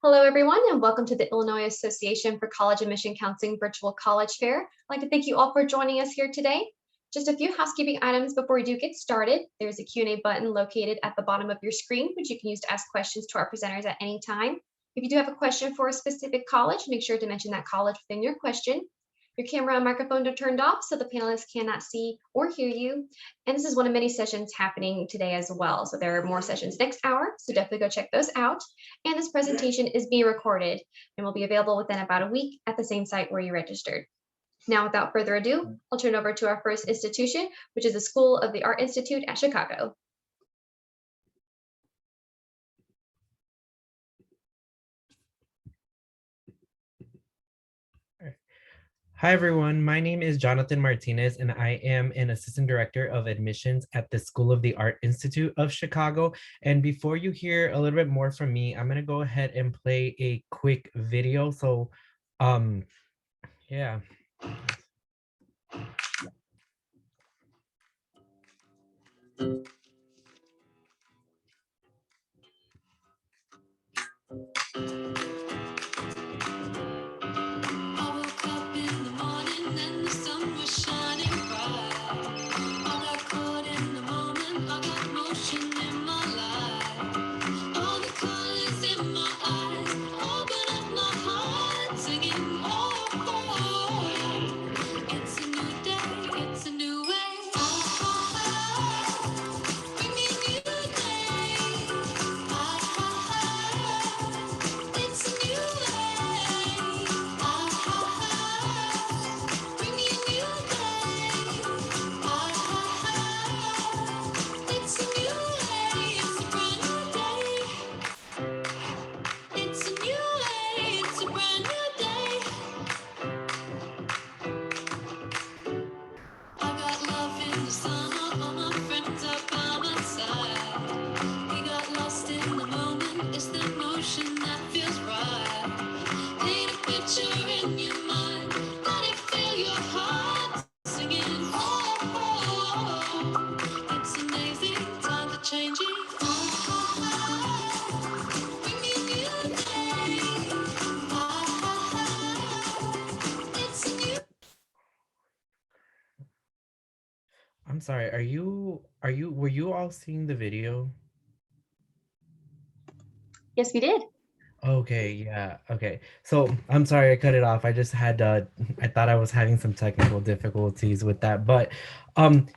Hello, everyone, and welcome to the Illinois Association for College Admission Counseling Virtual College Fair. I'd like to thank you all for joining us here today. Just a few housekeeping items before we do get started. There's a Q&A button located at the bottom of your screen, which you can use to ask questions to our presenters at any time. If you do have a question for a specific college, make sure to mention that college within your question. Your camera and microphone are turned off so the panelists cannot see or hear you. And this is one of many sessions happening today as well. So there are more sessions next hour, so definitely go check those out. And this presentation is being recorded and will be available within about a week at the same site where you registered. Now, without further ado, I'll turn over to our first institution, which is the School of the Art Institute at Chicago. Hi, everyone. My name is Jonathan Martinez, and I am an assistant director of admissions at the School of the Art Institute of Chicago. And before you hear a little bit more from me, I'm going to go ahead and play a quick video. So, yeah. I'm sorry, were you all seeing the video? Yes, we did. Okay, yeah, okay. So I'm sorry I cut it off. I just had I thought I was having some technical difficulties with that. But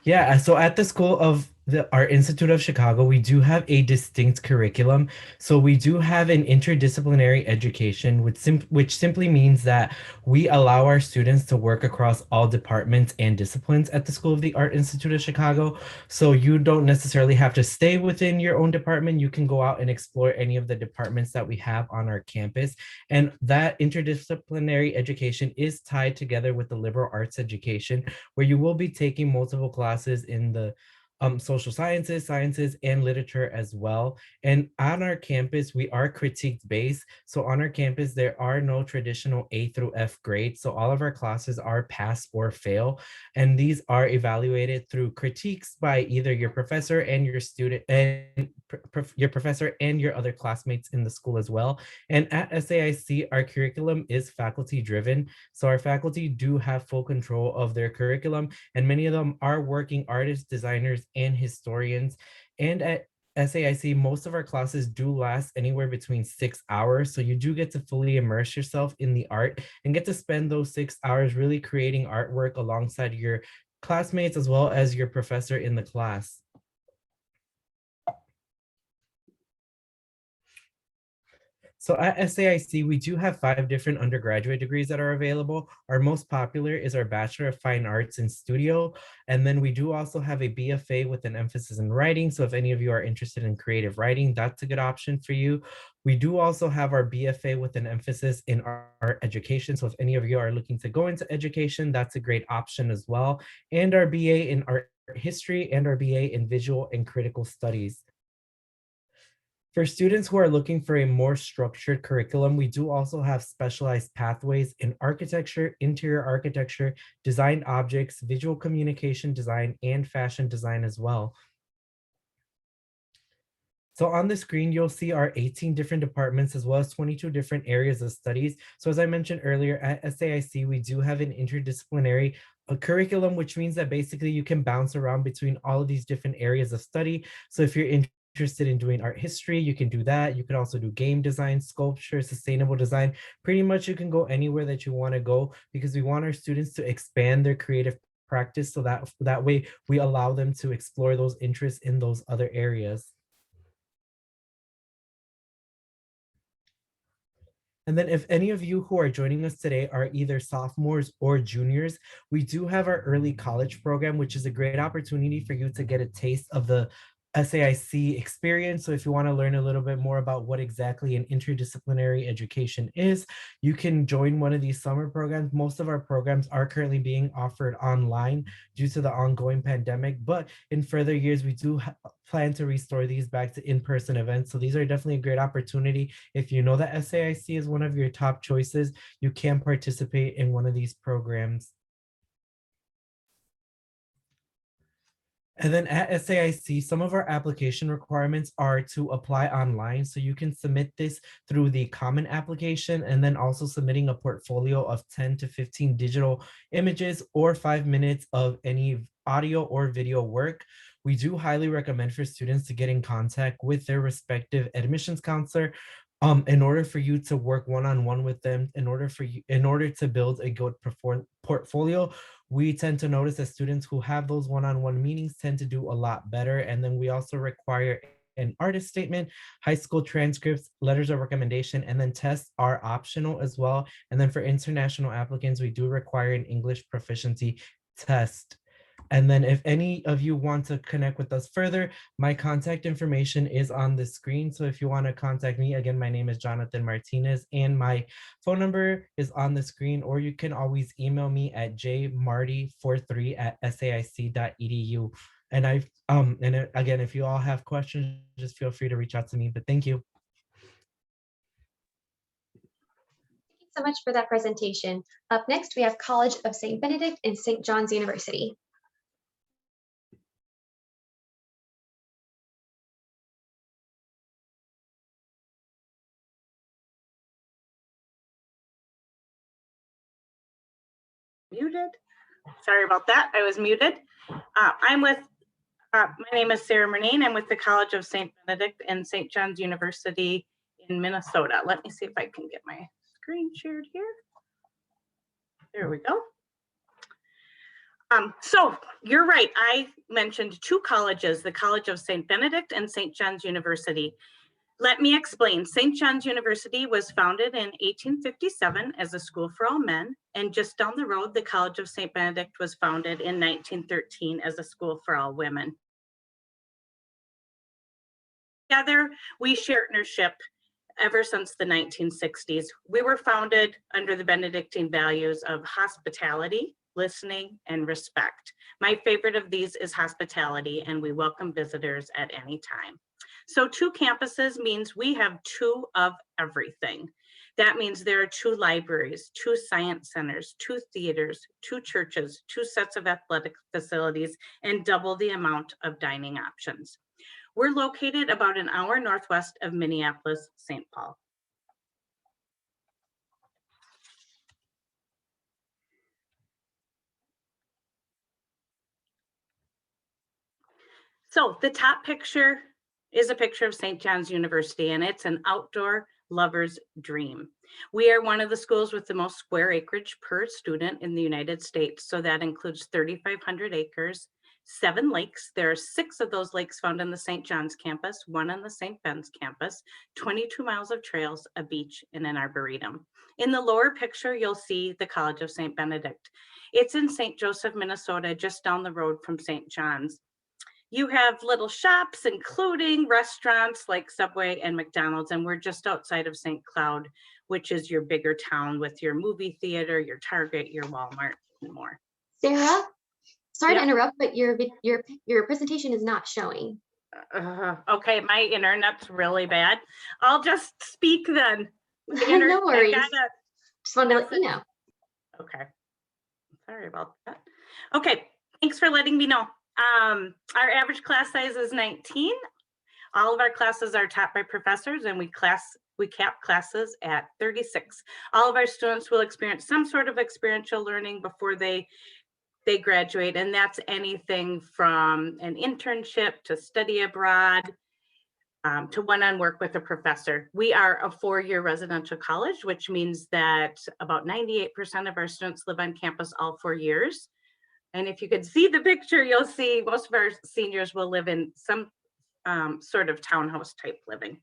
yeah, so at the School of the Art Institute of Chicago, we do have a distinct curriculum. So we do have an interdisciplinary education, which simply means that we allow our students to work across all departments and disciplines at the School of the Art Institute of Chicago. So you don't necessarily have to stay within your own department. You can go out and explore any of the departments that we have on our campus. And that interdisciplinary education is tied together with the liberal arts education, where you will be taking multiple classes in the social sciences, and literature as well. And on our campus, we are critiqued based. So on our campus, there are no traditional A through F grades. So all of our classes are pass or fail. And these are evaluated through critiques by either your professor and your student and your professor and your other classmates in the school as well. And at SAIC, our curriculum is faculty driven. So our faculty do have full control of their curriculum, and many of them are working artists, designers, and historians. And at SAIC, most of our classes do last anywhere between 6 hours. So you do get to fully immerse yourself in the art and get to spend those 6 hours really creating artwork alongside your classmates as well as your professor in the class. So at SAIC, we do have 5 different undergraduate degrees that are available. Our most popular is our Bachelor of Fine Arts in Studio. And then we do also have a BFA with an emphasis in writing. So if any of you are interested in creative writing, that's a good option for you. We do also have our BFA with an emphasis in art education. So if any of you are looking to go into education, that's a great option as well. And our BA in art history and our BA in visual and critical studies. For students who are looking for a more structured curriculum, we do also have specialized pathways in architecture, interior architecture, design objects, visual communication design, and fashion design as well. So on the screen, you'll see our 18 different departments as well as 22 different areas of studies. So as I mentioned earlier, at SAIC, we do have an interdisciplinary curriculum, which means that basically you can bounce around between all of these different areas of study. So if you're interested in doing art history, you can do that. You could also do game design, sculpture, sustainable design. Pretty much you can go anywhere that you want to go because we want our students to expand their creative practice so that way we allow them to explore those interests in those other areas. And then if any of you who are joining us today are either sophomores or juniors, we do have our early college program, which is a great opportunity for you to get a taste of the SAIC experience. So if you want to learn a little bit more about what exactly an interdisciplinary education is, you can join one of these summer programs. Most of our programs are currently being offered online due to the ongoing pandemic, but in further years, we do plan to restore these back to in-person events. So these are definitely a great opportunity. If you know that SAIC is one of your top choices, you can participate in one of these programs. And then at SAIC, some of our application requirements are to apply online. So you can submit this through the common application and then also submitting a portfolio of 10 to 15 digital images or 5 minutes of any audio or video work. We do highly recommend for students to get in contact with their respective admissions counselor in order for you to work one-on-one with them, in order to build a good portfolio. We tend to notice that students who have those one-on-one meetings tend to do a lot better. And then we also require an artist statement, high school transcripts, letters of recommendation, and then tests are optional as well. And then for international applicants, we do require an English proficiency test. And then if any of you want to connect with us further, my contact information is on the screen. So if you want to contact me, again, my name is Jonathan Martinez and my phone number is on the screen, or you can always email me at jmarty43@saic.edu. And again, if you all have questions, just feel free to reach out to me, but thank you. Thank you so much for that presentation. Up next, we have College of St. Benedict and St. John's University. Muted. Sorry about that. I was muted. My name is Sarah Murnane. I'm with the College of St. Benedict and St. John's University in Minnesota. Let me see if I can get my screen shared here. There we go. So you're right. I mentioned two colleges, the College of St. Benedict and St. John's University. Let me explain. St. John's University was founded in 1857 as a school for all men, and just down the road, the College of St. Benedict was founded in 1913 as a school for all women. Together, we share partnership ever since the 1960s. We were founded under the Benedictine values of hospitality, listening, and respect. My favorite of these is hospitality, and we welcome visitors at any time. So 2 campuses means we have 2 of everything. That means there are 2 libraries, 2 science centers, 2 theaters, 2 churches, 2 sets of athletic facilities, and double the amount of dining options. We're located about an hour northwest of Minneapolis, St. Paul. So the top picture is a picture of St. John's University, and it's an outdoor lover's dream. We are one of the schools with the most square acreage per student in the United States. So that includes 3,500 acres, 7 lakes. There are 6 of those lakes found on the St. John's campus, 1 on the St. Ben's campus, 22 miles of trails, a beach, and an arboretum. In the lower picture, you'll see the College of St. Benedict. It's in St. Joseph, Minnesota, just down the road from St. John's. You have little shops, including restaurants like Subway and McDonald's, and we're just outside of St. Cloud, which is your bigger town with your movie theater, your Target, your Walmart, and more. Sarah, sorry to interrupt, but your presentation is not showing. Okay, my internet's really bad. I'll just speak then. No worries. Just wanted to let you know. Okay, sorry about that. Okay, thanks for letting me know. Our average class size is 19. All of our classes are taught by professors, and we cap classes at 36. All of our students will experience some sort of experiential learning before they graduate, and that's anything from an internship to study abroad, to one-on work with a professor. We are a 4-year residential college, which means that about 98% of our students live on campus all 4 years. And if you could see the picture, you'll see most of our seniors will live in some sort of townhouse type living.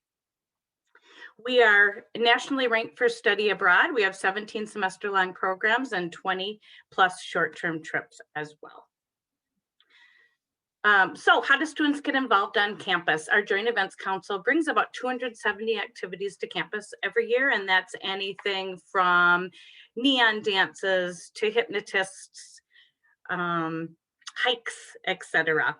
We are nationally ranked for study abroad. We have 17 semester-long programs and 20 plus short-term trips as well. So how do students get involved on campus? Our Joint Events Council brings about 270 activities to campus every year, and that's anything from neon dances to hypnotists, hikes, etc.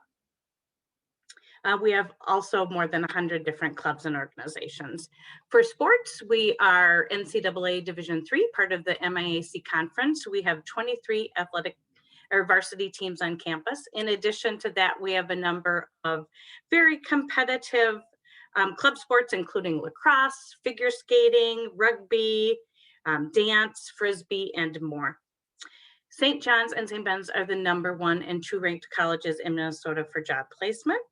We have also more than 100 different clubs and organizations. For sports, we are NCAA Division III, part of the IACAC conference. We have 23 athletic or varsity teams on campus. In addition to that, we have a number of very competitive club sports, including lacrosse, figure skating, rugby, dance, frisbee, and more. St. John's and St. Ben's are the #1 and 2 ranked colleges in Minnesota for job placement.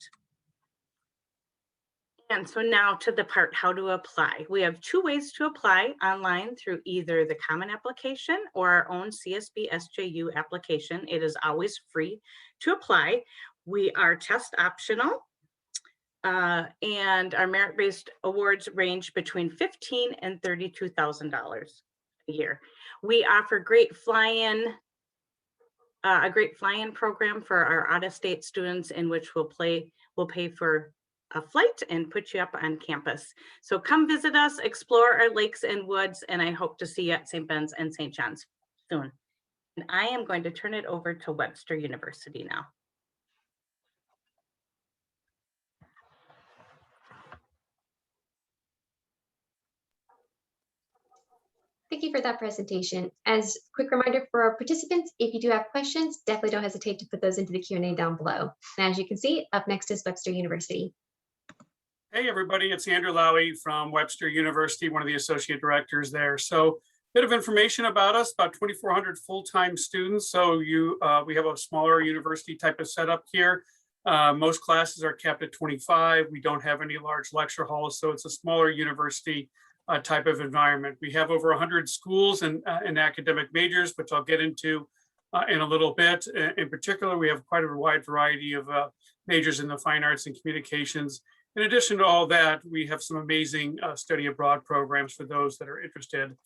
And so now to the part, how to apply. We have 2 ways to apply online through either the common application or our own CSB SJU application. It is always free to apply. We are test optional, and our merit-based awards range between $15,000 and $32,000 a year. We offer a great fly-in program for our out-of-state students, in which we'll pay for a flight and put you up on campus. So come visit us, explore our lakes and woods, and I hope to see you at St. Ben's and St. John's soon. And I am going to turn it over to Webster University now. Thank you for that presentation. As a quick reminder for our participants, if you do have questions, definitely don't hesitate to put those into the Q&A down below. And as you can see, up next is Webster University. Hey everybody, it's Andrew Lowy from Webster University, one of the associate directors there. So a bit of information about us, about 2,400 full-time students. So we have a smaller university type of setup here. Most classes are capped at 25. We don't have any large lecture halls, so it's a smaller university type of environment. We have over 100 schools and academic majors, which I'll get into in a little bit. In particular, we have quite a wide variety of majors in the fine arts and communications. In addition to all that, we have some amazing study abroad programs for those that are interested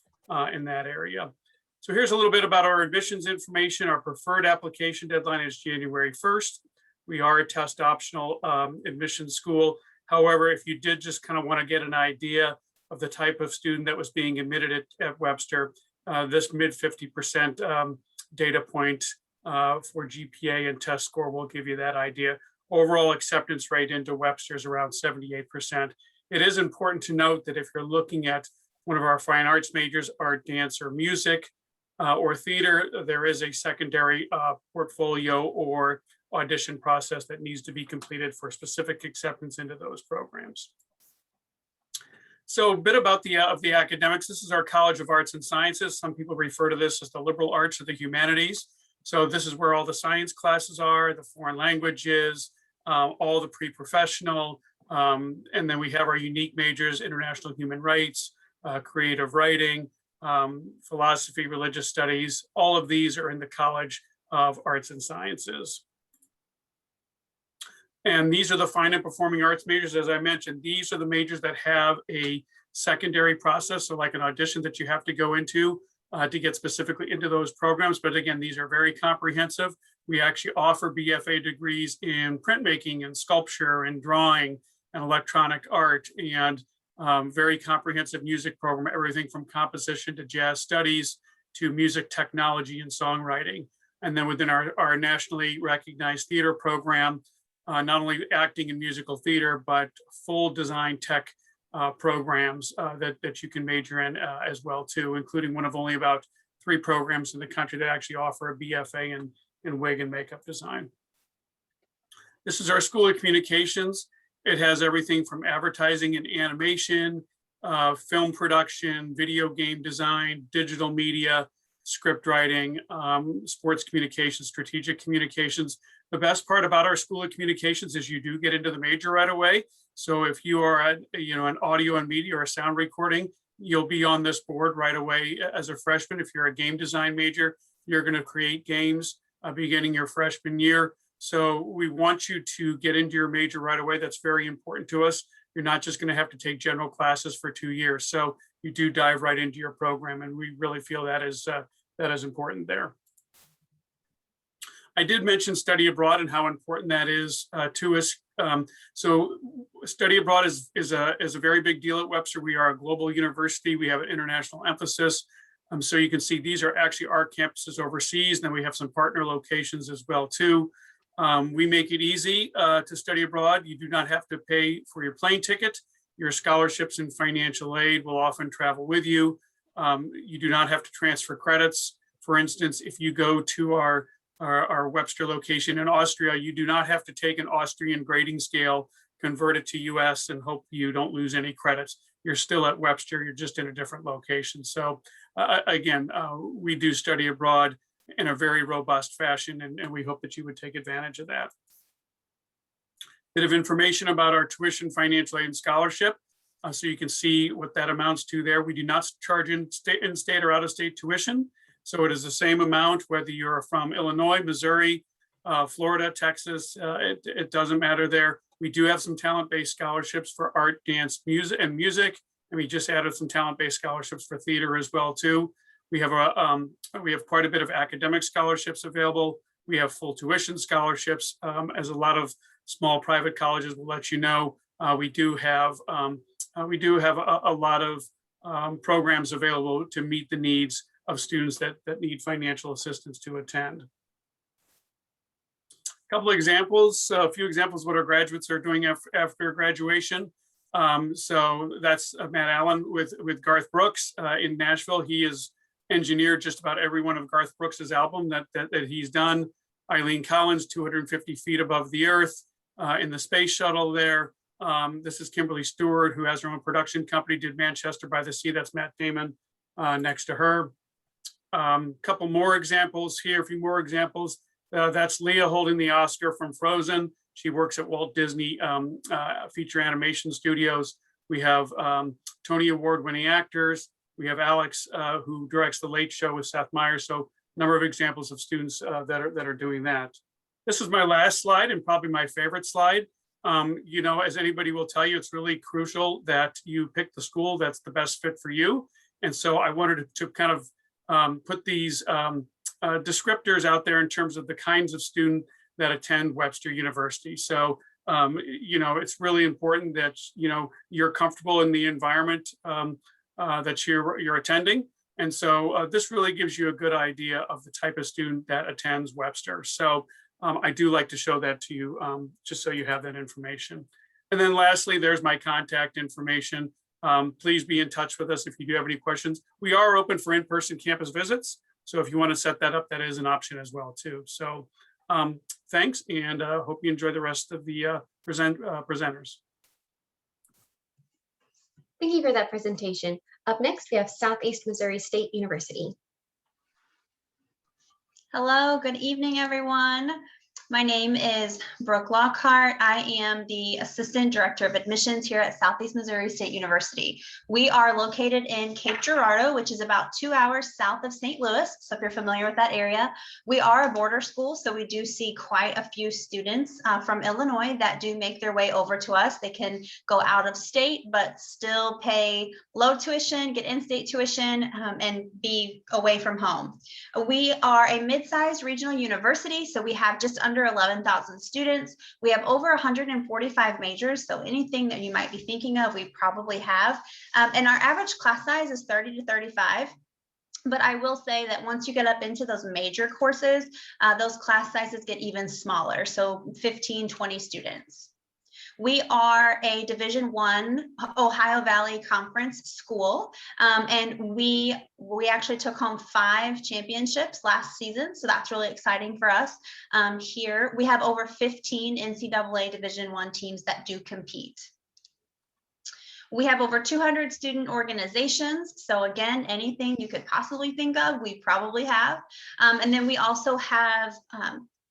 in that area. So here's a little bit about our admissions information. Our preferred application deadline is January 1st. We are a test optional admissions school. However, if you did just kind of want to get an idea of the type of student that was being admitted at Webster, this mid 50% data point for GPA and test score will give you that idea. Overall acceptance rate into Webster is around 78%. It is important to note that if you're looking at one of our fine arts majors, art, dance, or music, or theater, there is a secondary portfolio or audition process that needs to be completed for specific acceptance into those programs. So a bit about the academics. This is our College of Arts and Sciences. Some people refer to this as the liberal arts or the humanities. So this is where all the science classes are, the foreign languages, all the pre-professional, and then we have our unique majors: international human rights, creative writing, philosophy, religious studies. All of these are in the College of Arts and Sciences. And these are the fine and performing arts majors. As I mentioned, these are the majors that have a secondary process, so like an audition that you have to go into to get specifically into those programs. But again, these are very comprehensive. We actually offer BFA degrees in printmaking and sculpture and drawing and electronic art, and very comprehensive music program, everything from composition to jazz studies to music technology and songwriting. And then within our nationally recognized theater program, not only acting and musical theater, but full design tech programs that you can major in as well too, including one of only about 3 programs in the country that actually offer a BFA in wig and makeup design. This is our School of Communications. It has everything from advertising and animation, film production, video game design, digital media, script writing, sports communications, strategic communications. The best part about our School of Communications is you do get into the major right away. So if you are at, an audio and media or a sound recording, you'll be on this board right away as a freshman. If you're a game design major, you're going to create games beginning your freshman year. So we want you to get into your major right away. That's very important to us. You're not just going to have to take general classes for 2 years. So you do dive right into your program, and we really feel that is important there. I did mention study abroad and how important that is to us. So study abroad is a very big deal at Webster. We are a global university. We have an international emphasis. So you can see these are actually our campuses overseas. And then we have some partner locations as well too. We make it easy to study abroad. You do not have to pay for your plane ticket. Your scholarships and financial aid will often travel with you. You do not have to transfer credits. For instance, if you go to our Webster location in Austria, you do not have to take an Austrian grading scale, convert it to US, and hope you don't lose any credits. You're still at Webster, you're just in a different location. So again, we do study abroad in a very robust fashion, and we hope that you would take advantage of that. Bit of information about our tuition, financial aid, and scholarship. So you can see what that amounts to there. We do not charge in-state or out-of-state tuition. So it is the same amount, whether you're from Illinois, Missouri, Florida, Texas, it doesn't matter there. We do have some talent-based scholarships for art, dance, music, and we just added some talent-based scholarships for theater as well too. We have quite a bit of academic scholarships available. We have full tuition scholarships, as a lot of small private colleges will let you know. We do have a lot of programs available to meet the needs of students that need financial assistance to attend. A couple of examples, a few examples of what our graduates are doing after graduation. So that's Matt Allen with Garth Brooks in Nashville. He has engineered just about every one of Garth Brooks's album that he's done. Eileen Collins, 250 feet above the earth in the space shuttle there. This is Kimberly Stewart, who has her own production company, did Manchester by the Sea. That's Matt Damon next to her. Couple more examples here, a few more examples. That's Leah holding the Oscar from Frozen. She works at Walt Disney Feature Animation Studios. We have Tony Award-winning actors. We have Alex, who directs The Late Show with Seth Meyers. So a number of examples of students that are doing that. This is my last slide and probably my favorite slide. As anybody will tell you, it's really crucial that you pick the school that's the best fit for you. And so I wanted to kind of put these descriptors out there in terms of the kinds of student that attend Webster University. So, it's really important that, you're comfortable in the environment that you're attending. And so this really gives you a good idea of the type of student that attends Webster. So I do like to show that to you, just so you have that information. And then lastly, there's my contact information. Please be in touch with us if you do have any questions. We are open for in-person campus visits. So if you want to set that up, that is an option as well too. So thanks, and hope you enjoy the rest of the presenters. Thank you for that presentation. Up next, we have Southeast Missouri State University. Hello, good evening, everyone. My name is Brooke Lockhart. I am the Assistant Director of Admissions here at Southeast Missouri State University. We are located in Cape Girardeau, which is about 2 hours south of St. Louis. So if you're familiar with that area, we are a border school. So we do see quite a few students from Illinois that do make their way over to us. They can go out of state, but still pay low tuition, get in-state tuition, and be away from home. We are a mid-sized regional university. So we have just under 11,000 students. We have over 145 majors. So anything that you might be thinking of, we probably have. And our average class size is 30 to 35. But I will say that once you get up into those major courses, those class sizes get even smaller. So 15, 20 students. We are a Division I Ohio Valley Conference school, and we actually took home 5 championships last season, so that's really exciting for us. Here we have over 15 NCAA Division I teams that do compete. We have over 200 student organizations. So again, anything you could possibly think of, we probably have. And then we also have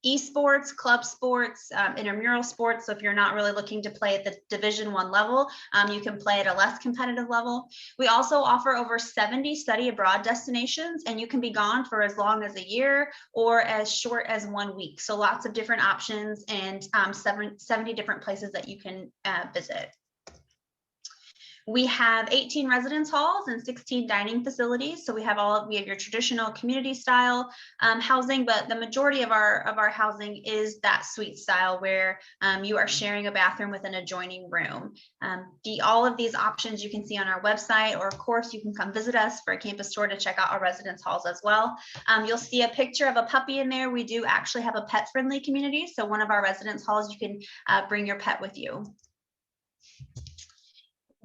esports, club sports, intramural sports. So if you're not really looking to play at the Division I level, you can play at a less competitive level. We also offer over 70 study abroad destinations, and you can be gone for as long as a year or as short as 1 week. So lots of different options and 70 different places that you can visit. We have 18 residence halls and 16 dining facilities. So we have your traditional community style housing, but the majority of our housing is that suite style where you are sharing a bathroom with an adjoining room. All of these options you can see on our website, or of course you can come visit us for a campus tour to check out our residence halls as well. You'll see a picture of a puppy in there. We do actually have a pet friendly community. So one of our residence halls, you can bring your pet with you.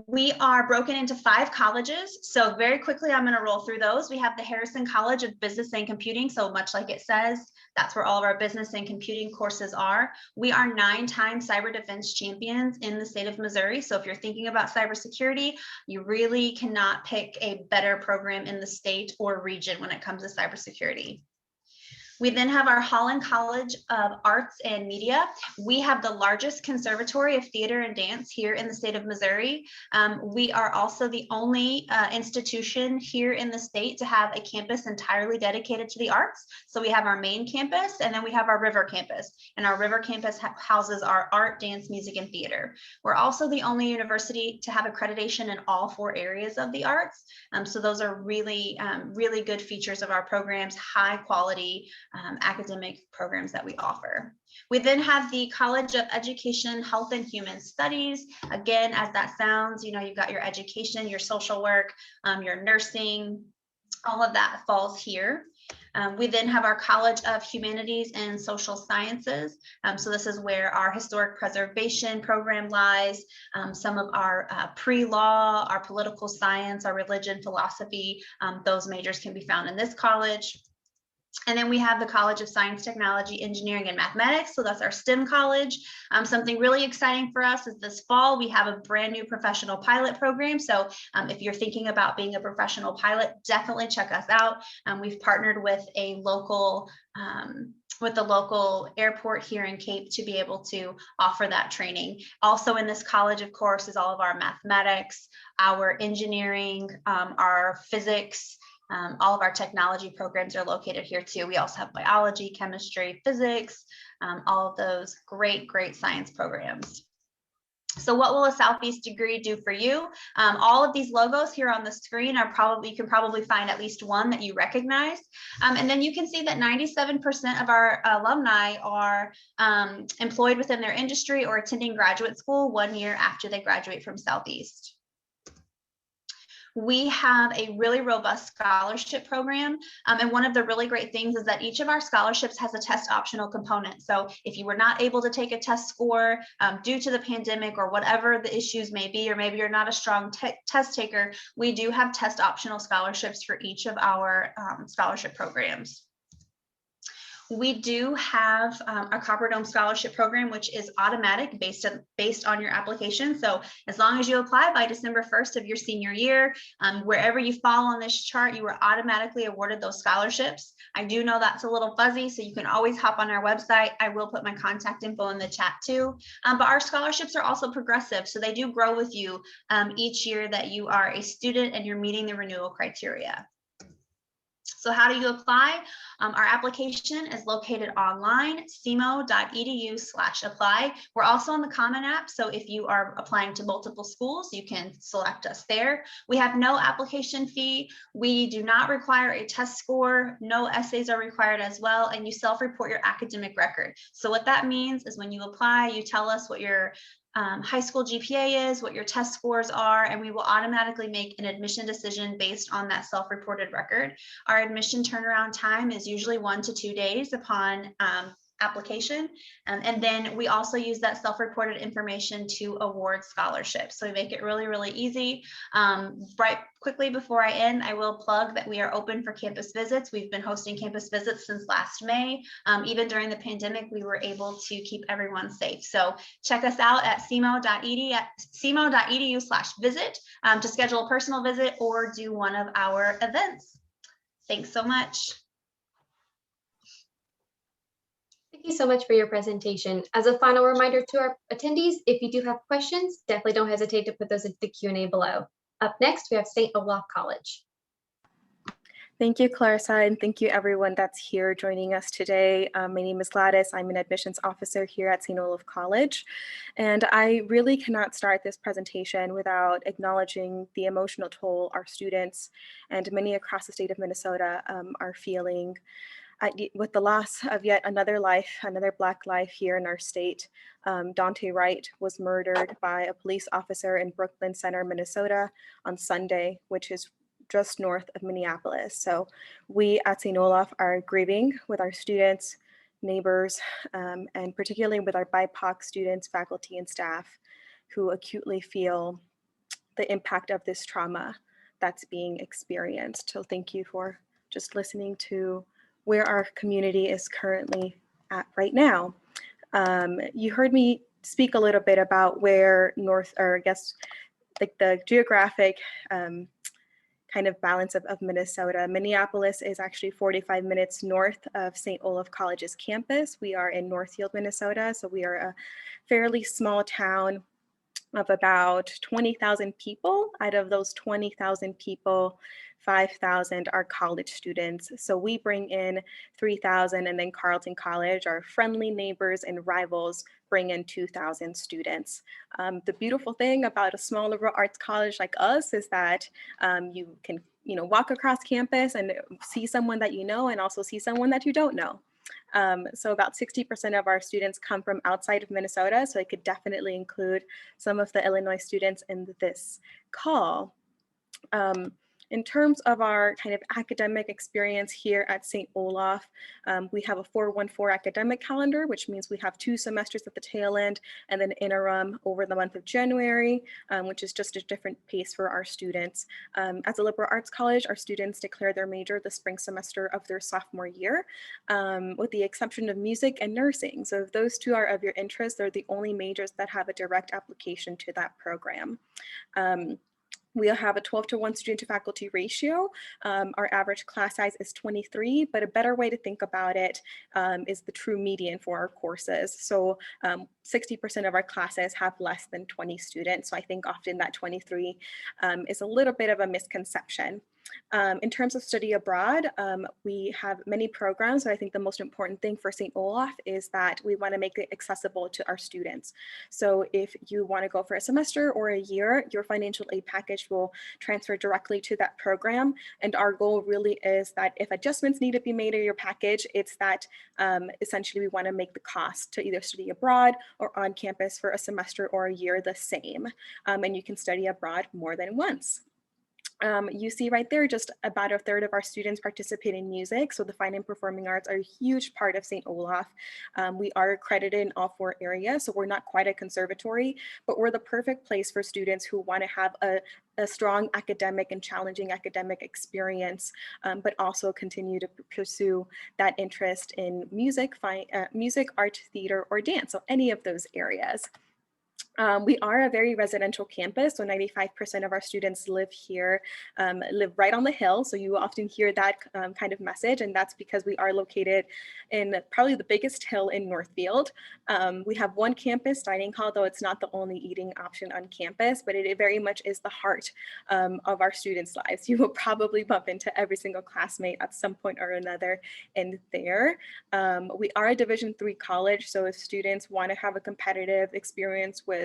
We are broken into 5 colleges. So very quickly, I'm going to roll through those. We have the Harrison College of Business and Computing. So much like it says, that's where all of our business and computing courses are. We are 9-time cyber defense champions in the state of Missouri. So if you're thinking about cybersecurity, you really cannot pick a better program in the state or region when it comes to cybersecurity. We then have our Holland College of Arts and Media. We have the largest conservatory of theater and dance here in the state of Missouri. We are also the only institution here in the state to have a campus entirely dedicated to the arts. So we have our main campus, and then we have our river campus. And our river campus houses our art, dance, music, and theater. We're also the only university to have accreditation in all 4 areas of the arts. So those are really, really good features of our programs, high quality academic programs that we offer. We then have the College of Education, Health and Human Studies. Again, as that sounds, you've got your education, your social work, your nursing, all of that falls here. We then have our College of Humanities and Social Sciences. So this is where our historic preservation program lies. Some of our pre-law, our political science, our religion, philosophy, those majors can be found in this college. And then we have the College of Science, Technology, Engineering, and Mathematics. So that's our STEM college. Something really exciting for us is this fall, we have a brand new professional pilot program. So if you're thinking about being a professional pilot, definitely check us out. We've partnered with a local with the local airport here in Cape to be able to offer that training. Also in this college, of course, is all of our mathematics, our engineering, our physics, all of our technology programs are located here too. We also have biology, chemistry, physics, all of those great science programs. So what will a Southeast degree do for you? All of these logos here on the screen are you can probably find at least one that you recognize. And then you can see that 97% of our alumni are employed within their industry or attending graduate school 1 year after they graduate from Southeast. We have a really robust scholarship program. And one of the really great things is that each of our scholarships has a test optional component. So if you were not able to take a test score due to the pandemic or whatever the issues may be, or maybe you're not a strong test taker, we do have test optional scholarships for each of our scholarship programs. We do have a Copper Dome Scholarship Program, which is automatic based on your application. So as long as you apply by December 1st of your senior year, wherever you fall on this chart, you are automatically awarded those scholarships. I do know that's a little fuzzy, so you can always hop on our website. I will put my contact info in the chat too. But our scholarships are also progressive, so they do grow with you each year that you are a student and you're meeting the renewal criteria. So how do you apply? Our application is located online, cmo.edu/apply. We're also on the Common App, so if you are applying to multiple schools, you can select us there. We have no application fee. We do not require a test score. No essays are required as well, and you self-report your academic record. So what that means is when you apply, you tell us what your high school GPA is, what your test scores are, and we will automatically make an admission decision based on that self-reported record. Our admission turnaround time is usually 1 to 2 days upon application. And then we also use that self-reported information to award scholarships. So we make it really, really easy. Right quickly before I end, I will plug that we are open for campus visits. We've been hosting campus visits since last May. Even during the pandemic, we were able to keep everyone safe. So check us out at cmo.edu/visit to schedule a personal visit or do one of our events. Thanks so much. Thank you so much for your presentation. As a final reminder to our attendees, if you do have questions, definitely don't hesitate to put those into the Q&A below. Up next, we have St. Olaf College. Thank you, Clarissa, and thank you everyone that's here joining us today. My name is Gladys. I'm an admissions officer here at St. Olaf College, and I really cannot start this presentation without acknowledging the emotional toll our students and many across the state of Minnesota are feeling with the loss of yet another life, another Black life here in our state. Dante Wright was murdered by a police officer in Brooklyn Center, Minnesota on Sunday, which is just north of Minneapolis. So we at St. Olaf are grieving with our students, neighbors, and particularly with our BIPOC students, faculty, and staff who acutely feel the impact of this trauma that's being experienced. So thank you for just listening to where our community is currently at right now. You heard me speak a little bit about where I guess like the geographic kind of balance of Minnesota. Minneapolis is actually 45 minutes north of St. Olaf College's campus. We are in Northfield, Minnesota, so we are a fairly small town of about 20,000 people. Out of those 20,000 people, 5,000 are college students. So we bring in 3,000, and then Carleton College, our friendly neighbors and rivals, bring in 2,000 students. The beautiful thing about a small liberal arts college like us is that you can walk across campus and see someone that you know and also see someone that you don't know. So about 60% of our students come from outside of Minnesota, so I could definitely include some of the Illinois students in this call. In terms of our kind of academic experience here at St. Olaf, we have a 4-1-4 academic calendar, which means we have 2 semesters at the tail end and then interim over the month of January, which is just a different pace for our students. As a liberal arts college, our students declare their major the spring semester of their sophomore year, with the exception of music and nursing. So if those 2 are of your interest, they're the only majors that have a direct application to that program. We have a 12-to-1 student to faculty ratio. Our average class size is 23, but a better way to think about it is the true median for our courses. So 60% of our classes have less than 20 students. So I think often that 23 is a little bit of a misconception. In terms of study abroad, we have many programs, but I think the most important thing for St. Olaf is that we want to make it accessible to our students. So if you want to go for a semester or a year, your financial aid package will transfer directly to that program. And our goal really is that if adjustments need to be made to your package, it's that essentially we want to make the cost to either study abroad or on campus for a semester or a year the same. And you can study abroad more than once. You see right there, just about a third of our students participate in music. So the fine and performing arts are a huge part of St. Olaf. We are accredited in all 4 areas, so we're not quite a conservatory, but we're the perfect place for students who want to have a strong academic and challenging academic experience, but also continue to pursue that interest in music, art, theater, or dance, so any of those areas. We are a very residential campus, so 95% of our students live here, live right on the hill. So you often hear that kind of message, and that's because we are located in probably the biggest hill in Northfield. We have 1 campus dining hall, though it's not the only eating option on campus, but it very much is the heart of our students' lives. You will probably bump into every single classmate at some point or another in there. We are a Division III college, so if students want to have a competitive experience with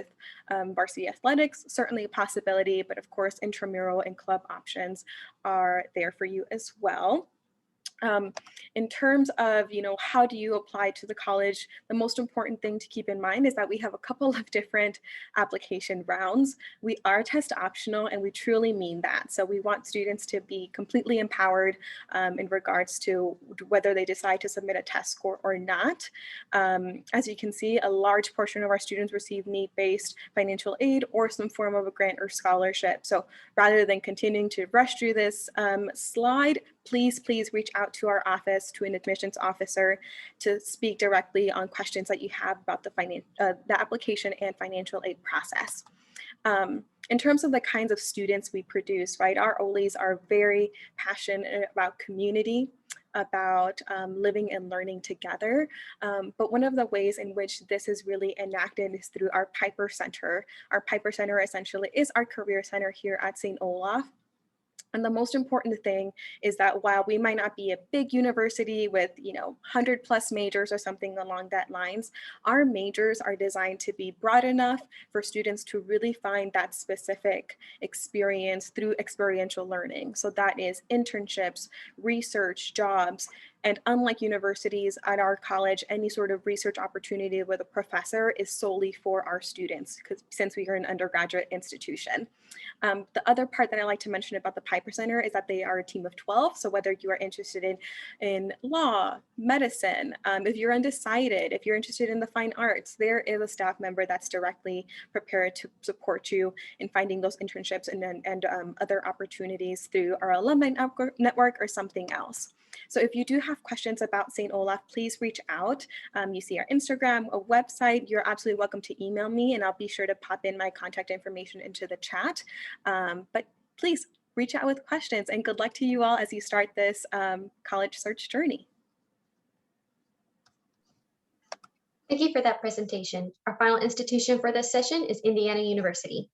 varsity athletics, certainly a possibility, but of course intramural and club options are there for you as well. In terms of, how do you apply to the college, the most important thing to keep in mind is that we have a couple of different application rounds. We are test optional, and we truly mean that. So we want students to be completely empowered in regards to whether they decide to submit a test score or not. As you can see, a large portion of our students receive need-based financial aid or some form of a grant or scholarship. So rather than continuing to rush through this slide, please reach out to our office, to an admissions officer, to speak directly on questions that you have about the application and financial aid process. In terms of the kinds of students we produce, right, our OLEs are very passionate about community, about living and learning together. But one of the ways in which this is really enacted is through our Piper Center. Our Piper Center essentially is our career center here at St. Olaf. And the most important thing is that while we might not be a big university with 100+ majors or something along that lines, our majors are designed to be broad enough for students to really find that specific experience through experiential learning. So that is internships, research, jobs. And unlike universities at our college, any sort of research opportunity with a professor is solely for our students, since we are an undergraduate institution. The other part that I like to mention about the Piper Center is that they are a team of 12. So whether you are interested in law, medicine, if you're undecided, if you're interested in the fine arts, there is a staff member that's directly prepared to support you in finding those internships and other opportunities through our alumni network or something else. So if you do have questions about St. Olaf, please reach out. You see our Instagram, a website, you're absolutely welcome to email me, and I'll be sure to pop in my contact information into the chat. But please reach out with questions, and good luck to you all as you start this college search journey. Thank you for that presentation. Our final institution for this session is Indiana University.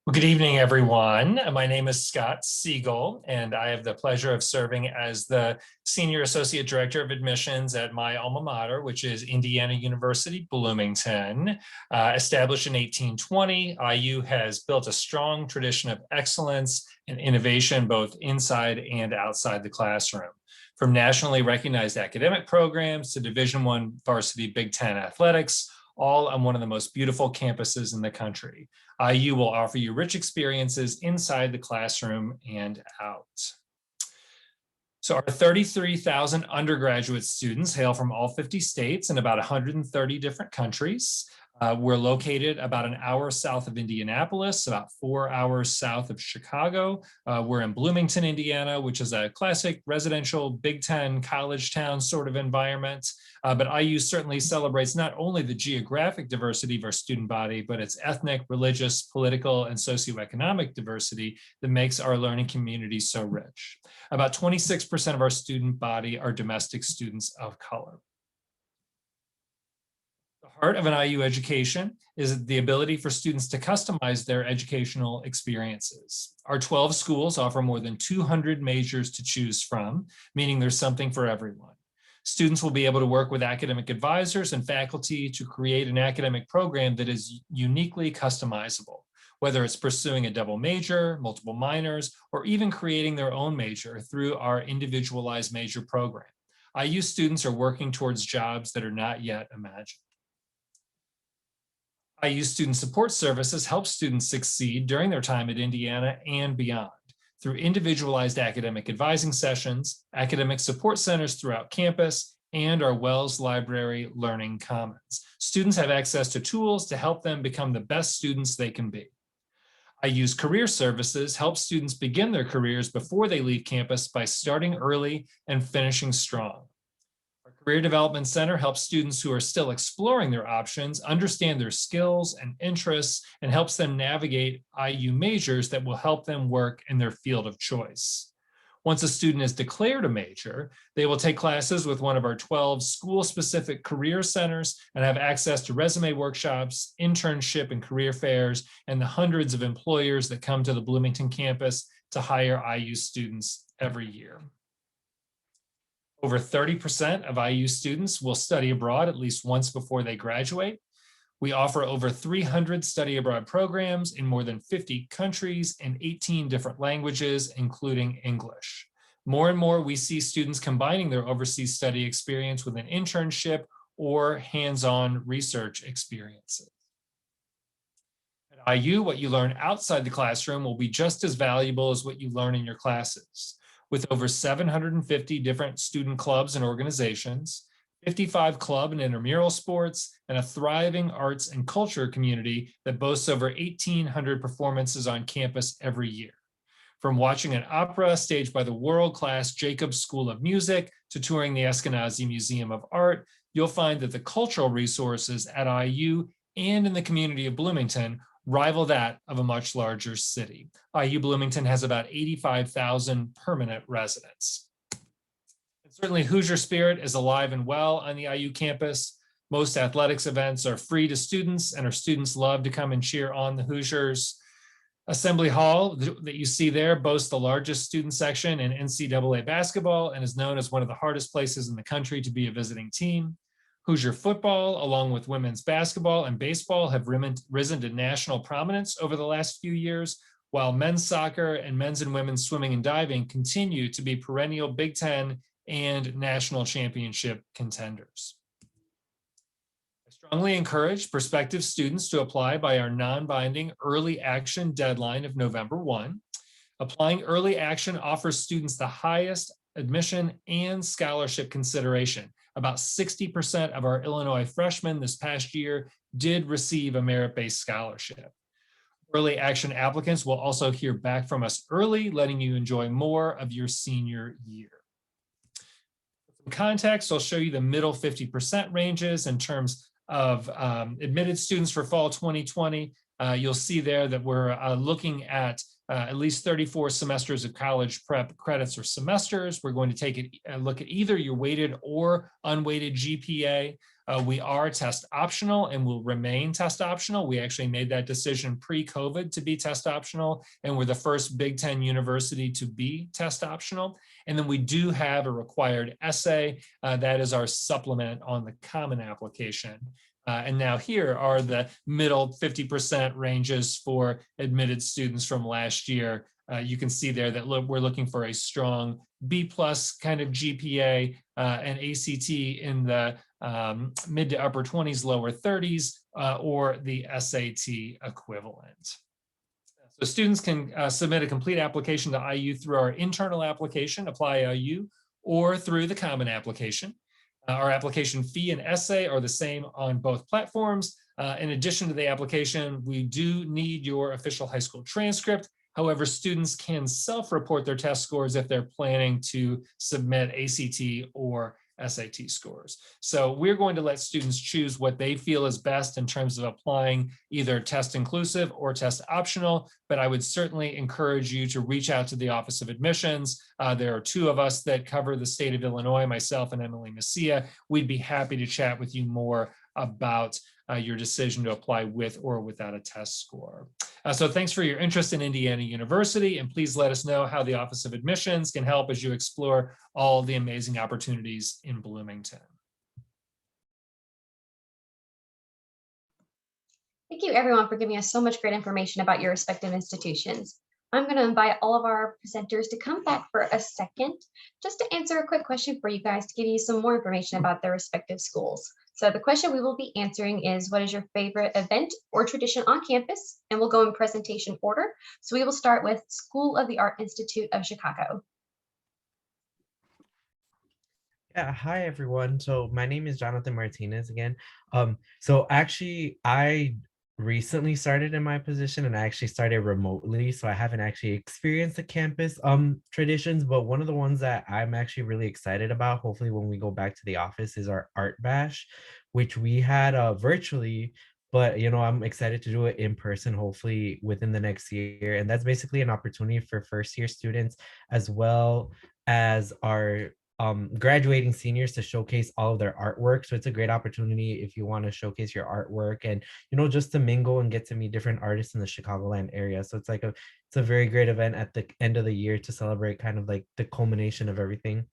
Well, good evening, everyone. My name is Scott Siegel, and I have the pleasure of serving as the Senior Associate Director of Admissions at my alma mater, which is Indiana University, Bloomington. Established in 1820, IU has built a strong tradition of excellence and innovation both inside and outside the classroom. From nationally recognized academic programs to Division I varsity Big Ten athletics, all on one of the most beautiful campuses in the country. IU will offer you rich experiences inside the classroom and out. So our 33,000 undergraduate students hail from all 50 states and about 130 different countries. We're located about an hour south of Indianapolis, about 4 hours south of Chicago. We're in Bloomington, Indiana, which is a classic residential Big Ten college town sort of environment. But IU certainly celebrates not only the geographic diversity of our student body, but its ethnic, religious, political, and socioeconomic diversity that makes our learning community so rich. About 26% of our student body are domestic students of color. The heart of an IU education is the ability for students to customize their educational experiences. Our 12 schools offer more than 200 majors to choose from, meaning there's something for everyone. Students will be able to work with academic advisors and faculty to create an academic program that is uniquely customizable, whether it's pursuing a double major, multiple minors, or even creating their own major through our individualized major program. IU students are working towards jobs that are not yet imagined. IU Student Support Services help students succeed during their time at Indiana and beyond through individualized academic advising sessions, academic support centers throughout campus, and our Wells Library Learning Commons. Students have access to tools to help them become the best students they can be. IU's Career Services help students begin their careers before they leave campus by starting early and finishing strong. Career Development Center helps students who are still exploring their options understand their skills and interests and helps them navigate IU majors that will help them work in their field of choice. Once a student is declared a major, they will take classes with one of our 12 school-specific career centers and have access to resume workshops, internship and career fairs, and the hundreds of employers that come to the Bloomington campus to hire IU students every year. Over 30% of IU students will study abroad at least once before they graduate. We offer over 300 study abroad programs in more than 50 countries and 18 different languages, including English. More and more, we see students combining their overseas study experience with an internship or hands-on research experiences. At IU, what you learn outside the classroom will be just as valuable as what you learn in your classes. With over 750 different student clubs and organizations, 55 club and intramural sports, and a thriving arts and culture community that boasts over 1,800 performances on campus every year. From watching an opera staged by the world-class Jacobs School of Music to touring the Ashkenazi Museum of Art, you'll find that the cultural resources at IU and in the community of Bloomington rival that of a much larger city. IU Bloomington has about 85,000 permanent residents. And certainly Hoosier spirit is alive and well on the IU campus. Most athletics events are free to students, and our students love to come and cheer on the Hoosiers. Assembly Hall that you see there boasts the largest student section in NCAA basketball and is known as one of the hardest places in the country to be a visiting team. Hoosier football, along with women's basketball and baseball, have risen to national prominence over the last few years, while men's soccer and men's and women's swimming and diving continue to be perennial Big Ten and national championship contenders. I strongly encourage prospective students to apply by our non-binding early action deadline of November 1. Applying early action offers students the highest admission and scholarship consideration. About 60% of our Illinois freshmen this past year did receive a merit-based scholarship. Early action applicants will also hear back from us early, letting you enjoy more of your senior year. For context, I'll show you the middle 50% ranges in terms of admitted students for fall 2020. You'll see there that we're looking at least 34 semesters of college prep credits or semesters. We're going to take a look at either your weighted or unweighted GPA. We are test optional and will remain test optional. We actually made that decision pre-COVID to be test optional, and we're the first Big Ten university to be test optional. And then we do have a required essay. That is our supplement on the common application. And now here are the middle 50% ranges for admitted students from last year. You can see there that we're looking for a strong B+ kind of GPA and ACT in the mid to upper 20s, lower 30s, or the SAT equivalent. So students can submit a complete application to IU through our internal application, Apply IU, or through the common application. Our application fee and essay are the same on both platforms. In addition to the application, we do need your official high school transcript. However, students can self-report their test scores if they're planning to submit ACT or SAT scores. So we're going to let students choose what they feel is best in terms of applying either test inclusive or test optional, but I would certainly encourage you to reach out to the Office of Admissions. There are two of us that cover the state of Illinois, myself and Emily Messia. We'd be happy to chat with you more about your decision to apply with or without a test score. So thanks for your interest in Indiana University, and please let us know how the Office of Admissions can help as you explore all the amazing opportunities in Bloomington. Thank you everyone for giving us so much great information about your respective institutions. I'm going to invite all of our presenters to come back for a second, just to answer a quick question for you guys to give you some more information about their respective schools. So the question we will be answering is, what is your favorite event or tradition on campus? And we'll go in presentation order. So we will start with School of the Art Institute of Chicago. Yeah, hi everyone. So my name is Jonathan Martinez again. So actually I recently started in my position, and I actually started remotely, so I haven't actually experienced the campus traditions, but one of the ones that I'm actually really excited about, hopefully when we go back to the office, is our art bash, which we had virtually, but you know, I'm excited to do it in person, hopefully within the next year. And that's basically an opportunity for first year students as well as our graduating seniors to showcase all of their artwork. So it's a great opportunity if you want to showcase your artwork and, you know, just to mingle and get to meet different artists in the Chicagoland area. So it's like it's a very great event at the end of the year to celebrate kind of like the culmination of everything.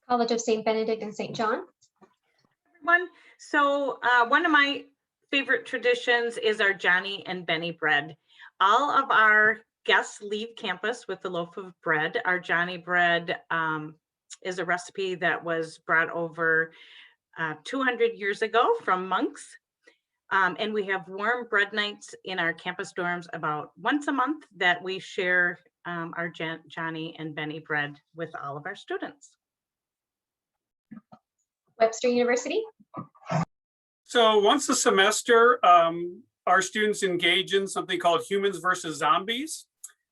College of St. Benedict and St. John. Everyone. So one of my favorite traditions is our Johnny and Benny bread. All of our guests leave campus with a loaf of bread. Our Johnny bread is a recipe that was brought over 200 years ago from monks. And we have warm bread nights in our campus dorms about once a month that we share our Johnny and Benny bread with all of our students. Webster University. So once a semester, our students engage in something called Humans versus Zombies,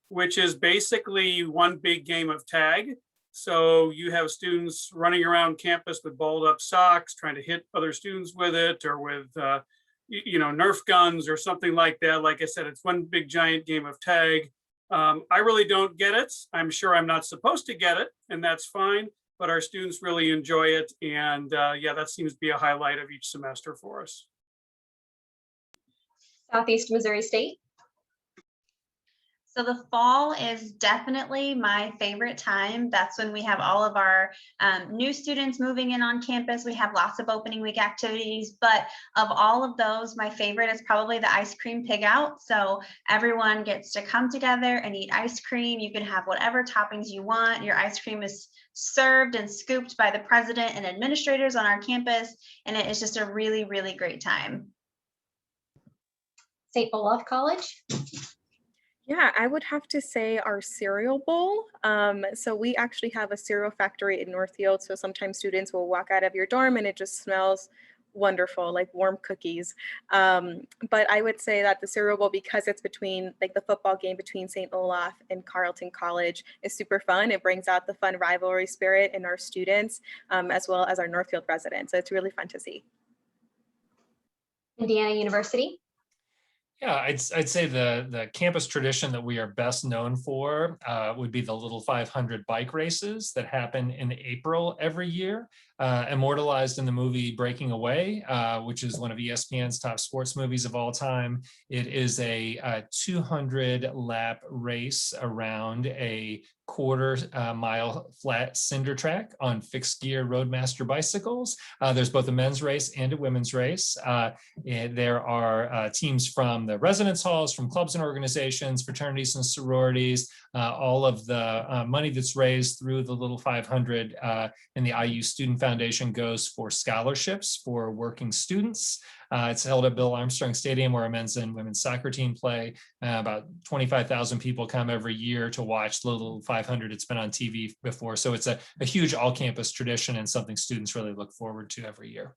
which is basically one big game of tag. So you have students running around campus with balled up socks, trying to hit other students with it, or with Nerf guns or something like that. Like I said, it's one big giant game of tag. I really don't get it. I'm sure I'm not supposed to get it, and that's fine. But our students really enjoy it. And yeah, that seems to be a highlight of each semester for us. Southeast Missouri State. So the fall is definitely my favorite time. That's when we have all of our new students moving in on campus. We have lots of opening week activities, but of all of those, my favorite is probably the ice cream pig out. So everyone gets to come together and eat ice cream. You can have whatever toppings you want. Your ice cream is served and scooped by the president and administrators on our campus. And it is just a really, really great time. St. Olaf College. Yeah, I would have to say our cereal bowl. So we actually have a cereal factory in Northfield. So sometimes students will walk out of your dorm and it just smells wonderful, like warm cookies. But I would say that the cereal bowl, because it's between like the football game between St. Olaf and Carleton College, is super fun. It brings out the fun rivalry spirit in our students, as well as our Northfield residents. So it's really fun to see. Indiana University. Yeah, I'd say the campus tradition that we are best known for would be the Little 500 bike races that happen in April every year, immortalized in the movie Breaking Away, which is one of ESPN's top sports movies of all time. It is a 200 lap race around a quarter-mile flat cinder track on fixed gear Roadmaster bicycles. There's both a men's race and a women's race. There are teams from the residence halls, from clubs and organizations, fraternities and sororities. All of the money that's raised through the Little 500 and the IU Student Foundation goes for scholarships for working students. It's held at Bill Armstrong Stadium, where our men's and women's soccer team play. About 25,000 people come every year to watch the Little 500. It's been on TV before. So it's a huge all-campus tradition and something students really look forward to every year.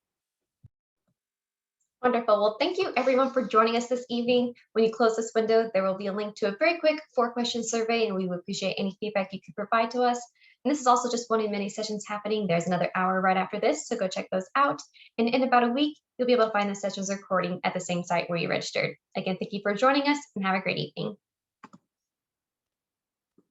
Wonderful. Well, thank you everyone for joining us this evening. When you close this window, there will be a link to a very quick 4-question survey, and we would appreciate any feedback you could provide to us. And this is also just one of many sessions happening. There's another hour right after this, so go check those out. And in about a week, you'll be able to find the sessions recording at the same site where you registered. Again, thank you for joining us and have a great evening.